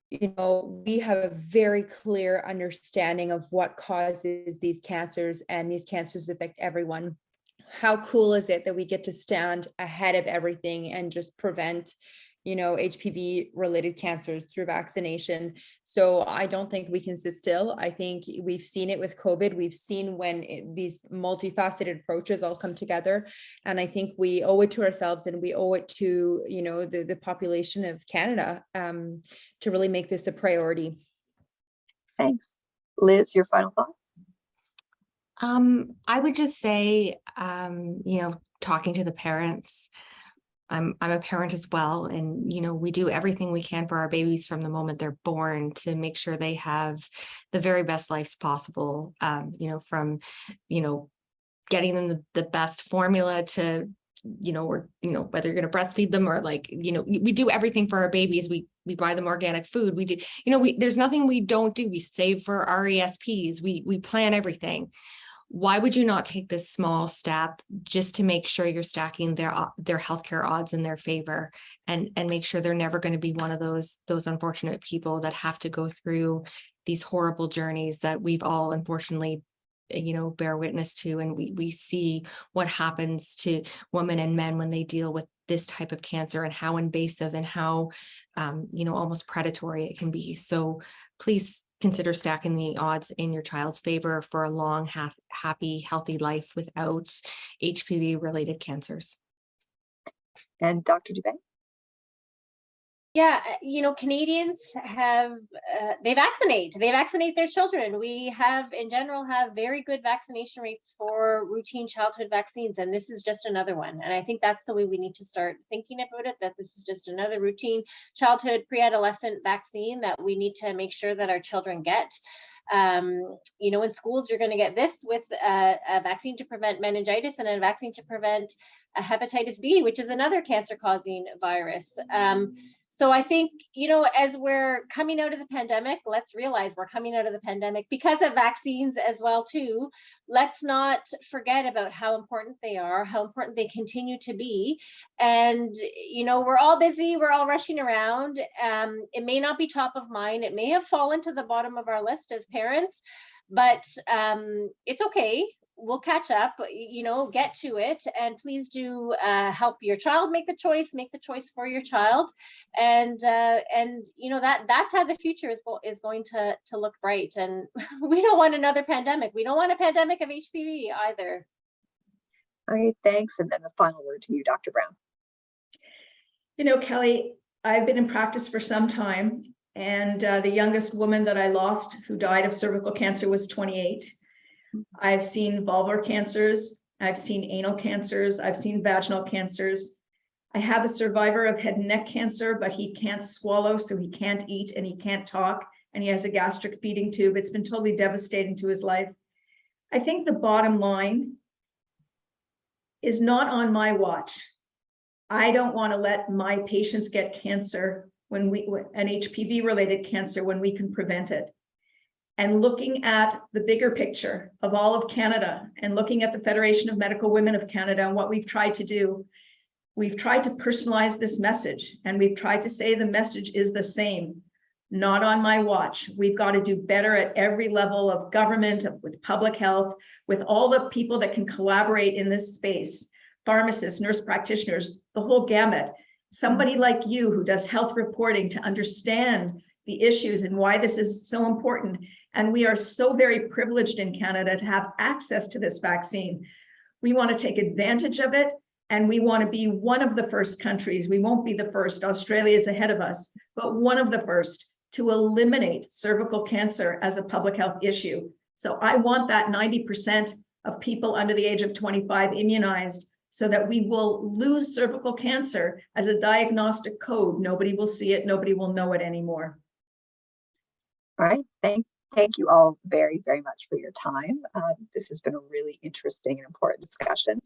we have a very clear understanding of what causes these cancers, and these cancers affect everyone. How cool is it that we get to stand ahead of everything and just prevent HPV related cancers through vaccination? So I don't think we can sit still. I think we've seen it with COVID. We've seen when these multifaceted approaches all come together. And I think we owe it to ourselves, and we owe it to, the population of Canada to really make this a priority. Thanks. Liz, your final thoughts? I would just say, talking to the parents, I'm a parent as well. And, we do everything we can for our babies from the moment they're born to make sure they have the very best lives possible, from, getting them the best formula to, or, whether you're going to breastfeed them or we do everything for our babies. We buy them organic food. We do, there's nothing we don't do. We save for RESPs. We plan everything. Why would you not take this small step just to make sure you're stacking their healthcare odds in their favor, and make sure they're never going to be one of those unfortunate people that have to go through these horrible journeys that we've all unfortunately, bear witness to. And we see what happens to women and men when they deal with this type of cancer, and how invasive and how, almost predatory it can be. So please consider stacking the odds in your child's favor for a long, happy, healthy life without HPV-related cancers. And Dr. Dubé? Yeah, Canadians have, they vaccinate their children. We have, in general, have very good vaccination rates for routine childhood vaccines. And this is just another one. And I think that's the way we need to start thinking about it, that this is just another routine childhood pre-adolescent vaccine that we need to make sure that our children get. In schools, you're going to get this with a vaccine to prevent meningitis and a vaccine to prevent hepatitis B, which is another cancer-causing virus. So I think, as we're coming out of the pandemic, let's realize we're coming out of the pandemic because of vaccines as well, too. Let's not forget about how important they are, how important they continue to be. And, we're all busy, we're all rushing around. It may not be top of mind. It may have fallen to the bottom of our list as parents, but it's okay. We'll catch up, get to it, and please do help your child make the choice for your child, and that's how the future is going to look bright. And we don't want another pandemic. We don't want a pandemic of HPV either. All right, thanks. And then the final word to you, Dr. Brown. Kelly, I've been in practice for some time, and the youngest woman that I lost who died of cervical cancer was 28. I've seen vulvar cancers, I've seen anal cancers. I've seen vaginal cancers. I have a survivor of head and neck cancer, but he can't swallow, so he can't eat and he can't talk, and he has a gastric feeding tube. It's been totally devastating to his life. I think the bottom line is not on my watch. I don't want to let my patients get cancer an HPV related cancer when we can prevent it. And looking at the bigger picture of all of Canada and looking at the Federation of Medical Women of Canada and what we've tried to do, we've tried to personalize this message, and we've tried to say the message is the same. Not on my watch. We've got to do better at every level of government, with public health, with all the people that can collaborate in this space, pharmacists, nurse practitioners, the whole gamut. Somebody like you who does health reporting to understand the issues and why this is so important. And we are so very privileged in Canada to have access to this vaccine. We want to take advantage of it, and we want to be one of the first countries. We won't be the first. Australia is ahead of us, but one of the first to eliminate cervical cancer as a public health issue. So I want that 90% of people under the age of 25 immunized, so that we will lose cervical cancer as a diagnostic code. Nobody will see it. Nobody will know it anymore. All right. Thank you all very, very much for your time. This has been a really interesting and important discussion.